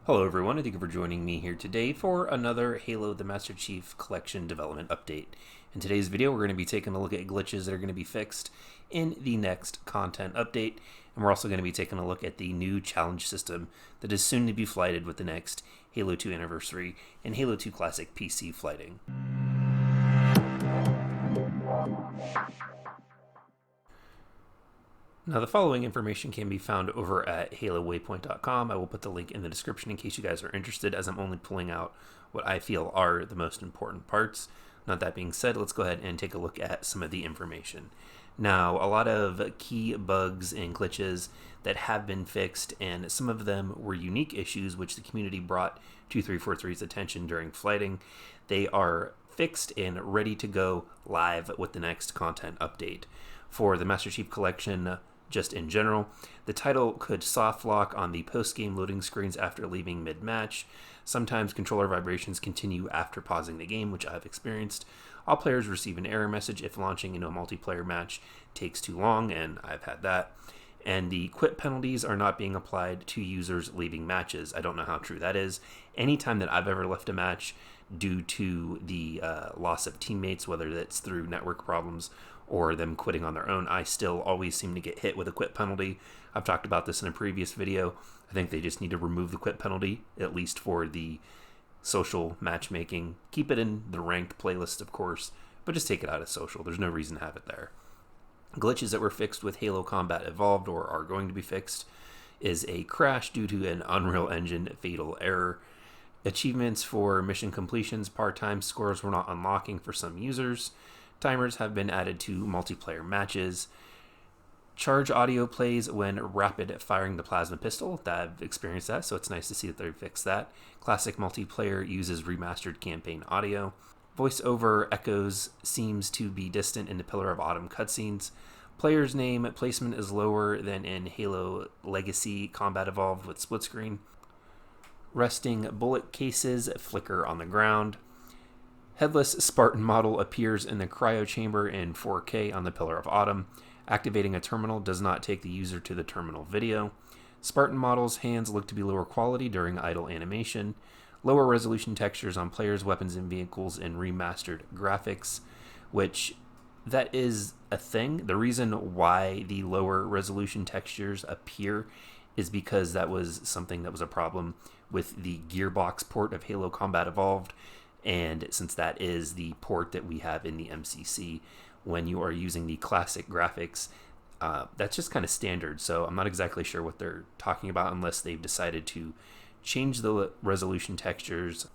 Hello everyone, and thank you for joining me here today for another Halo the Master Chief Collection development update. In today's video, we're going to be taking a look at glitches that are going to be fixed in the next content update, and we're also going to be taking a look at the new challenge system that is soon to be flighted with the next Halo 2 Anniversary and Halo 2 Classic PC flighting. Now, the following information can be found over at halowaypoint.com. I will put the link in the description in case you guys are interested, as I'm only pulling out what I feel are the most important parts. Now, that being said, let's go ahead and take a look at some of the information. Now, a lot of key bugs and glitches that have been fixed, and some of them were unique issues which the community brought to 343's attention during flighting. They are fixed and ready to go live with the next content update. For the Master Chief Collection, just in general, the title could soft lock on the post-game loading screens after leaving mid-match. Sometimes controller vibrations continue after pausing the game, which I've experienced. All players receive an error message if launching into a multiplayer match takes too long, and I've had that. And the quit penalties are not being applied to users leaving matches. I don't know how true that is. Anytime that I've ever left a match due to the loss of teammates, whether that's through network problems or them quitting on their own, I still always seem to get hit with a quit penalty. I've talked about this in a previous video. I think they just need to remove the quit penalty, at least for the social matchmaking. Keep it in the ranked playlist, of course, but just take it out of social. There's no reason to have it there. Glitches that were fixed with Halo Combat Evolved, or are going to be fixed, is a crash due to an Unreal Engine fatal error. Achievements for mission completions part-time scores were not unlocking for some users. Timers have been added to multiplayer matches. Charge audio plays when rapid firing the plasma pistol. I've experienced that, so it's nice to see that they fixed that. Classic multiplayer uses remastered campaign audio. Voice-over echoes seems to be distant in the Pillar of Autumn cutscenes. Player's name placement is lower than in Halo Legacy Combat Evolved with split screen. Resting bullet cases flicker on the ground. Headless Spartan model appears in the cryo chamber in 4K on the Pillar of Autumn. Activating a terminal does not take the user to the terminal video. Spartan model's hands look to be lower quality during idle animation. Lower resolution textures on players, weapons, and vehicles in remastered graphics, which that is a thing. The reason why the lower resolution textures appear is because that was something that was a problem with the Gearbox port of Halo Combat Evolved. And since that is the port that we have in the MCC, when you are using the classic graphics, that's just kind of standard. So I'm not exactly sure what they're talking about unless they've decided to change the resolution textures.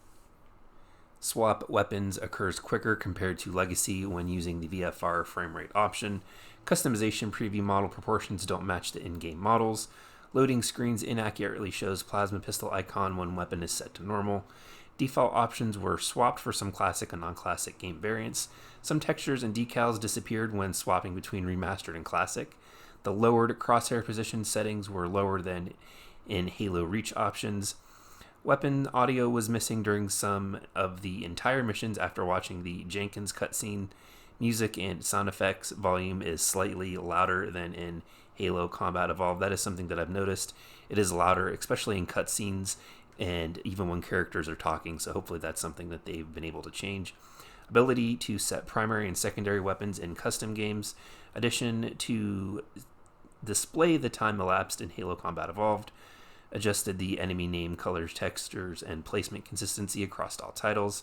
Swap weapons occurs quicker compared to Legacy when using the VFR frame rate option. Customization preview model proportions don't match the in-game models. Loading screens inaccurately shows plasma pistol icon when weapon is set to normal. Default options were swapped for some classic and non-classic game variants. Some textures and decals disappeared when swapping between remastered and classic. The lowered crosshair position settings were lower than in Halo Reach options. Weapon audio was missing during some of the entire missions after watching the Jenkins cutscene. Music and sound effects volume is slightly louder than in Halo Combat Evolved. That is something that I've noticed. It is louder, especially in cutscenes and even when characters are talking, so hopefully that's something that they've been able to change. Ability to set primary and secondary weapons in custom games. Addition to display the time elapsed in Halo Combat Evolved. Adjusted the enemy name, colors, textures, and placement consistency across all titles.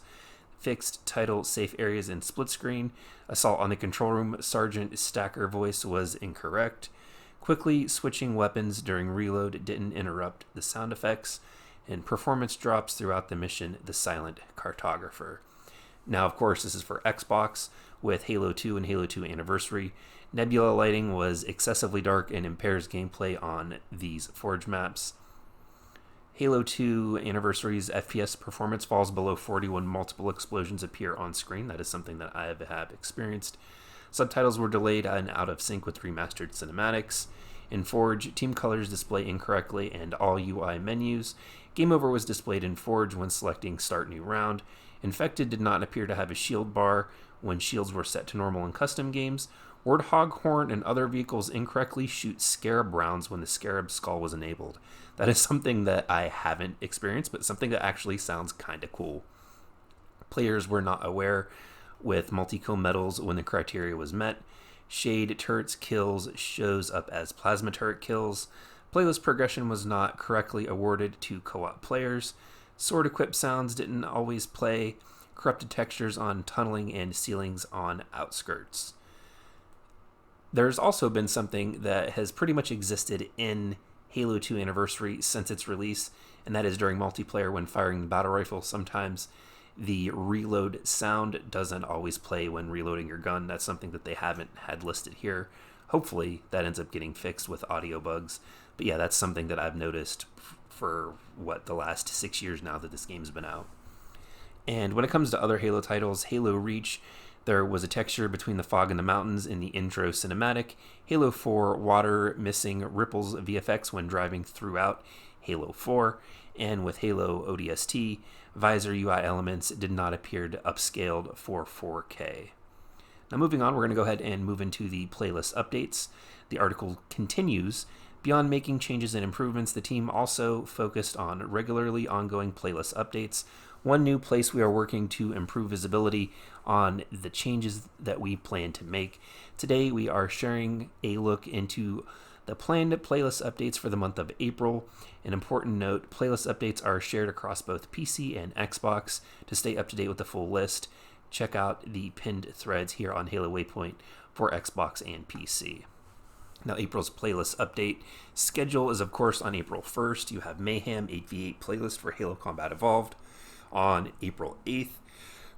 Fixed title safe areas in split screen. Assault on the control room Sergeant Stacker voice was incorrect. Quickly switching weapons during reload didn't interrupt the sound effects. And performance drops throughout the mission, the Silent Cartographer. Now, of course, this is for Xbox. With Halo 2 and Halo 2 Anniversary, nebula lighting was excessively dark and impairs gameplay on these Forge maps. Halo 2 Anniversary's FPS performance falls below 40 when multiple explosions appear on screen. That is something that I have experienced. Subtitles were delayed and out of sync with remastered cinematics. In Forge, team colors display incorrectly and all UI menus. Game over was displayed in Forge when selecting Start New Round. Infected did not appear to have a shield bar when shields were set to normal in custom games, Warthog Horn and other vehicles incorrectly shoot Scarab rounds when the Scarab skull was enabled. That is something that I haven't experienced, but something that actually sounds kind of cool. Players were not aware with multi-kill medals when the criteria was met. Shade turrets kills shows up as plasma turret kills. Playlist progression was not correctly awarded to co-op players. Sword equip sounds didn't always play. Corrupted textures on tunneling and ceilings on outskirts. There's also been something that has pretty much existed in Halo 2 Anniversary since its release, and that is during multiplayer when firing the battle rifle. Sometimes the reload sound doesn't always play when reloading your gun. That's something that they haven't had listed here. Hopefully that ends up getting fixed with audio bugs. But yeah, that's something that I've noticed for, the last 6 years now that this game's been out. And when it comes to other Halo titles, Halo Reach, there was a texture between the fog and the mountains in the intro cinematic. Halo 4, water missing ripples VFX when driving throughout Halo 4. And with Halo ODST, visor UI elements did not appear upscaled for 4K. Now moving on, we're going to go ahead and move into the playlist updates. The article continues. Beyond making changes and improvements, the team also focused on regularly ongoing playlist updates. One new place we are working to improve visibility on the changes that we plan to make. Today we are sharing a look into the planned playlist updates for the month of April. An important note, playlist updates are shared across both PC and Xbox. To stay up to date with the full list, check out the pinned threads here on Halo Waypoint for Xbox and PC. Now, April's playlist update schedule is, of course, on April 1st. You have Mayhem 8v8 playlist for Halo Combat Evolved. On April 8th,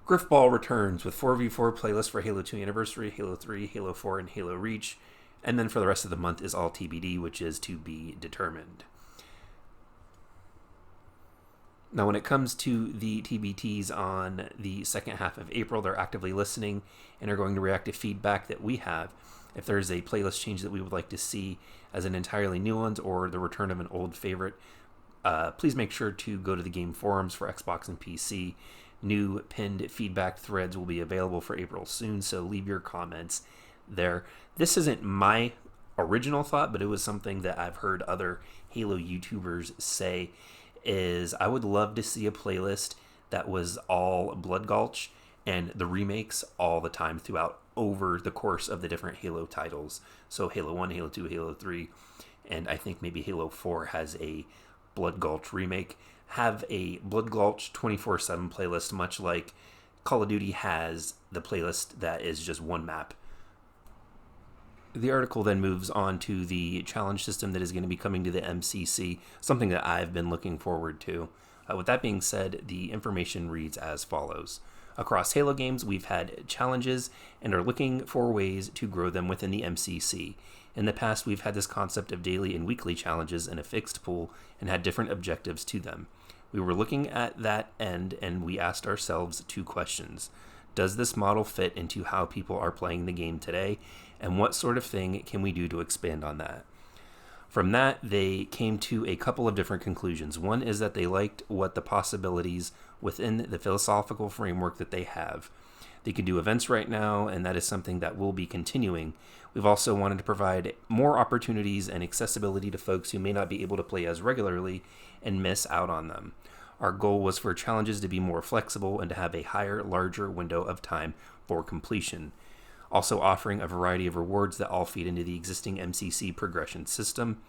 Griffball returns with 4v4 playlist for Halo 2 Anniversary, Halo 3, Halo 4, and Halo Reach. And then for the rest of the month is all TBD, which is to be determined. Now, when it comes to the TBTs on the second half of April, they're actively listening and are going to react to feedback that we have. If there's a playlist change that we would like to see as an entirely new one or the return of an old favorite, please make sure to go to the game forums for Xbox and PC. New pinned feedback threads will be available for April soon, so leave your comments there. This isn't my original thought, but it was something that I've heard other Halo YouTubers say, is I would love to see a playlist that was all Blood Gulch and the remakes all the time throughout over the course of the different Halo titles. So Halo 1, Halo 2, Halo 3, and I think maybe Halo 4 has a Blood Gulch remake. Have a Blood Gulch 24/7 playlist, much like Call of Duty has the playlist that is just one map. The article then moves on to the challenge system that is going to be coming to the MCC, something that I've been looking forward to. With that being said, the information reads as follows. Across Halo games, we've had challenges and are looking for ways to grow them within the MCC. In the past, we've had this concept of daily and weekly challenges in a fixed pool and had different objectives to them. We were looking at that end and we asked ourselves two questions. Does this model fit into how people are playing the game today? And what sort of thing can we do to expand on that? From that, they came to a couple of different conclusions. One is that they liked what the possibilities within the philosophical framework that they have. They could do events right now, and that is something that will be continuing. We've also wanted to provide more opportunities and accessibility to folks who may not be able to play as regularly and miss out on them. Our goal was for challenges to be more flexible and to have a higher, larger window of time for completion. Also offering a variety of rewards that all feed into the existing MCC progression system.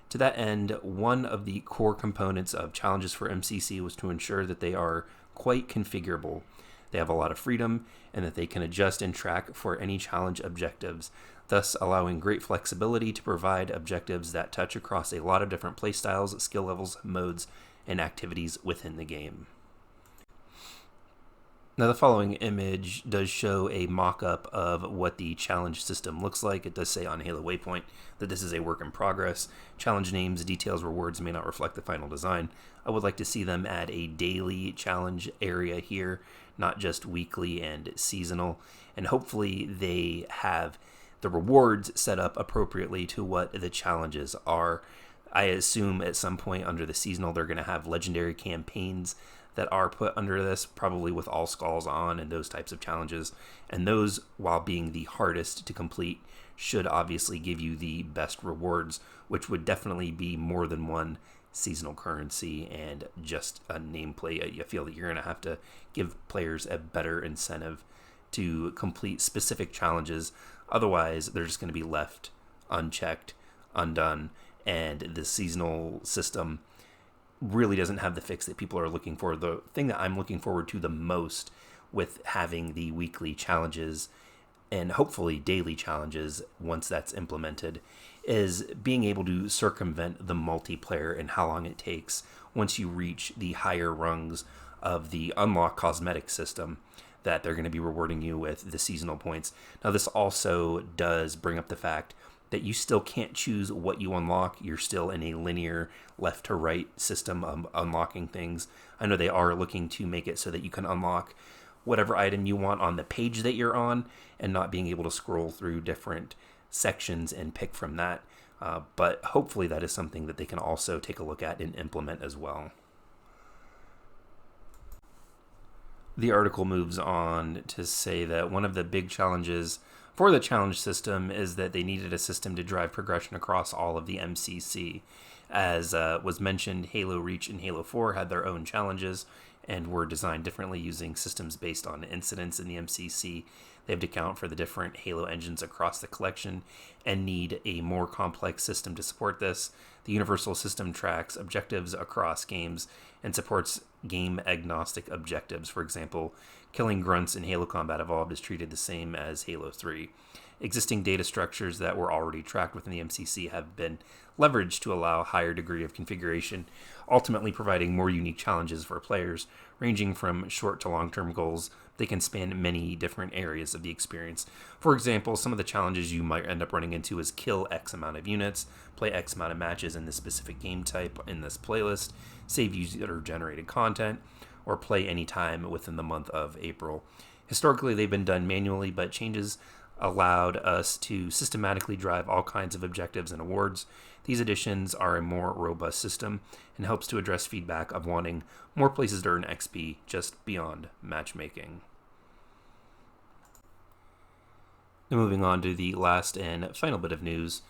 To that end, one of the core components of challenges for MCC was to ensure that they are quite configurable. They have a lot of freedom and that they can adjust and track for any challenge objectives, thus allowing great flexibility to provide objectives that touch across a lot of different playstyles, skill levels, modes, and activities within the game. Now, the following image does show a mock-up of what the challenge system looks like. It does say on Halo Waypoint that this is a work in progress. Challenge names, details, rewards may not reflect the final design. I would like to see them add a daily challenge area here, not just weekly and seasonal. And hopefully they have the rewards set up appropriately to what the challenges are. I assume at some point under the seasonal they're going to have legendary campaigns that are put under this, probably with all skulls on and those types of challenges. And those, while being the hardest to complete, should obviously give you the best rewards, which would definitely be more than one seasonal currency and just a nameplate. I feel that you're going to have to give players a better incentive to complete specific challenges. Otherwise, they're just going to be left unchecked, undone, and the seasonal system really doesn't have the fix that people are looking for. The thing that I'm looking forward to the most with having the weekly challenges and hopefully daily challenges once that's implemented is being able to circumvent the multiplayer and how long it takes once you reach the higher rungs of the unlock cosmetic system that they're going to be rewarding you with the seasonal points. Now, this also does bring up the fact that you still can't choose what you unlock. You're still in a linear left to right system of unlocking things. I know they are looking to make it so that you can unlock whatever item you want on the page that you're on and not being able to scroll through different sections and pick from that. But hopefully that is something that they can also take a look at and implement as well. The article moves on to say that one of the big challenges for the challenge system is that they needed a system to drive progression across all of the MCC. As was mentioned, Halo Reach and Halo 4 had their own challenges and were designed differently using systems based on incidents in the MCC. They have to account for the different Halo engines across the collection and need a more complex system to support this. The Universal System tracks objectives across games and supports game-agnostic objectives. For example, killing grunts in Halo Combat Evolved is treated the same as Halo 3. Existing data structures that were already tracked within the MCC have been leveraged to allow a higher degree of configuration, ultimately providing more unique challenges for players, ranging from short to long-term goals. They can span many different areas of the experience. For example, some of the challenges you might end up running into is kill X amount of units, play X amount of matches in this specific game type in this playlist, save user-generated content, or play any time within the month of April. Historically, they've been done manually, but changes allowed us to systematically drive all kinds of objectives and awards. These additions are a more robust system and helps to address feedback of wanting more places to earn XP just beyond matchmaking. Now moving on to the last and final bit of news.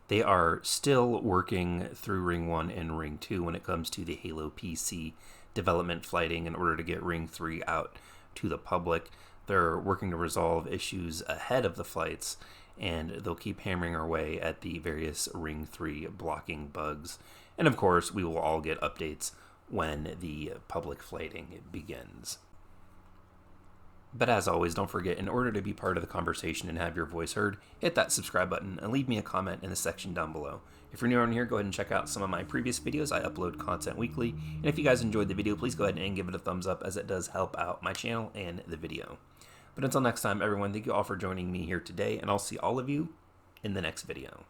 They are still working through Ring 1 and Ring 2 when it comes to the Halo PC development flighting in order to get Ring 3 out to the public. They're working to resolve issues ahead of the flights, and they'll keep hammering away at the various Ring 3 blocking bugs. And of course, we will all get updates when the public flighting begins. But as always, don't forget, in order to be part of the conversation and have your voice heard, hit that subscribe button and leave me a comment in the section down below. If you're new around here, go ahead and check out some of my previous videos. I upload content weekly. And if you guys enjoyed the video, please go ahead and give it a thumbs up, as it does help out my channel and the video. But until next time, everyone, thank you all for joining me here today, and I'll see all of you in the next video.